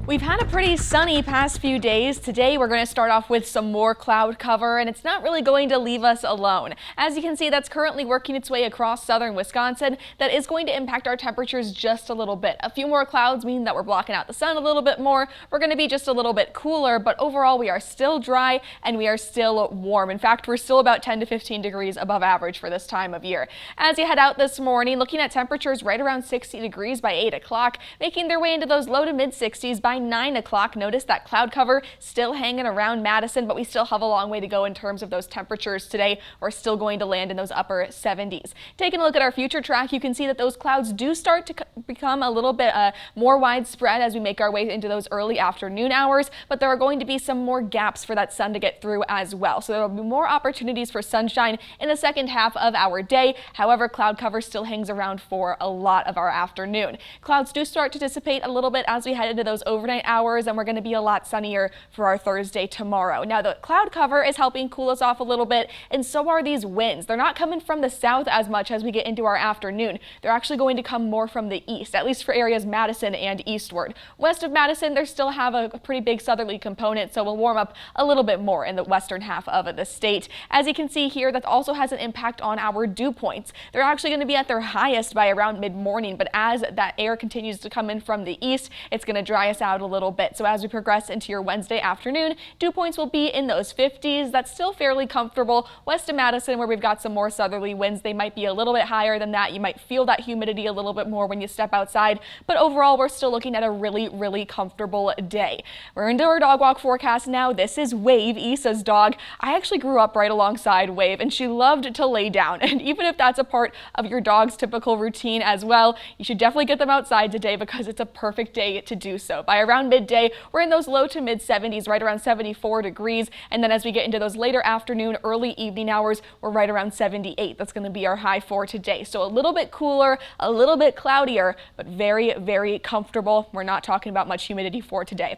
We've had a pretty sunny past few days. Today we're going to start off with some more cloud cover, and it's not really going to leave us alone. As you can see, that's currently working its way across southern Wisconsin. That is going to impact our temperatures just a little bit. A few more clouds mean that we're blocking out the sun a little bit more. We're going to be just a little bit cooler, but overall we are still dry and we are still warm. In fact, we're still about 10 to 15 degrees above average for this time of year. As you head out this morning, looking at temperatures right around 60 degrees by 8 o'clock, making their way into those low to mid 60s by 9 o'clock. Notice that cloud cover still hanging around Madison, but we still have a long way to go in terms of those temperatures today. We're still going to land in those upper 70s. Taking a look at our future track, you can see that those clouds do start to become a little bit more widespread as we make our way into those early afternoon hours, but there are going to be some more gaps for that sun to get through as well. So there will be more opportunities for sunshine in the second half of our day. However, cloud cover still hangs around for a lot of our afternoon. Clouds do start to dissipate a little bit as we head into those overnight hours, and we're going to be a lot sunnier for our Thursday tomorrow. Now, the cloud cover is helping cool us off a little bit, and so are these winds. They're not coming from the south as much as we get into our afternoon. They're actually going to come more from the east, at least for areas Madison and eastward. West of Madison, they still have a pretty big southerly component, so we'll warm up a little bit more in the western half of the state. As you can see here, that also has an impact on our dew points. They're actually going to be at their highest by around mid-morning, but as that air continues to come in from the east, it's going to dry us out a little bit. So as we progress into your Wednesday afternoon, dew points will be in those 50s. That's still fairly comfortable. West of Madison, where we've got some more southerly winds, they might be a little bit higher than that. You might feel that humidity a little bit more when you step outside, but overall we're still looking at a really comfortable day. We're into our dog walk forecast now. This is Wave, Issa's dog. I actually grew up right alongside Wave, and she loved to lay down, and even if that's a part of your dog's typical routine as well, you should definitely get them outside today because it's a perfect day to do so. By around midday, we're in those low to mid 70s, right around 74 degrees. And then as we get into those later afternoon, early evening hours, we're right around 78. That's going to be our high for today. So a little bit cooler, a little bit cloudier, but very comfortable. We're not talking about much humidity for today.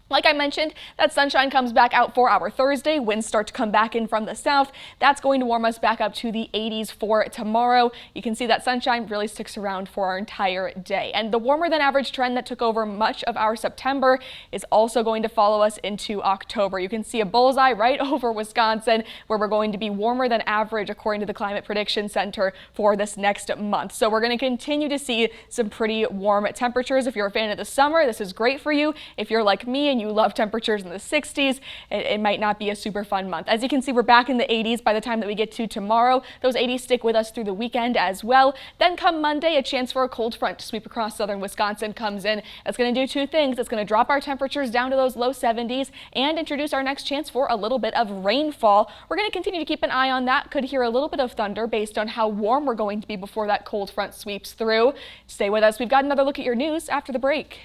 Like I mentioned, that sunshine comes back out for our Thursday. Winds start to come back in from the south. That's going to warm us back up to the 80s for tomorrow. You can see that sunshine really sticks around for our entire day. And the warmer than average trend that took over much of our September is also going to follow us into October. You can see a bullseye right over Wisconsin, where we're going to be warmer than average according to the Climate Prediction Center for this next month. So we're going to continue to see some pretty warm temperatures. If you're a fan of the summer, this is great for you. If you're like me and you love temperatures in the 60s, it might not be a super fun month. As you can see, we're back in the 80s by the time that we get to tomorrow. Those 80s stick with us through the weekend as well. Then come Monday, a chance for a cold front to sweep across southern Wisconsin comes in. It's going to do two things. It's going to drop our temperatures down to those low 70s and introduce our next chance for a little bit of rainfall. We're going to continue to keep an eye on that. Could hear a little bit of thunder based on how warm we're going to be before that cold front sweeps through. Stay with us. We've got another look at your news after the break.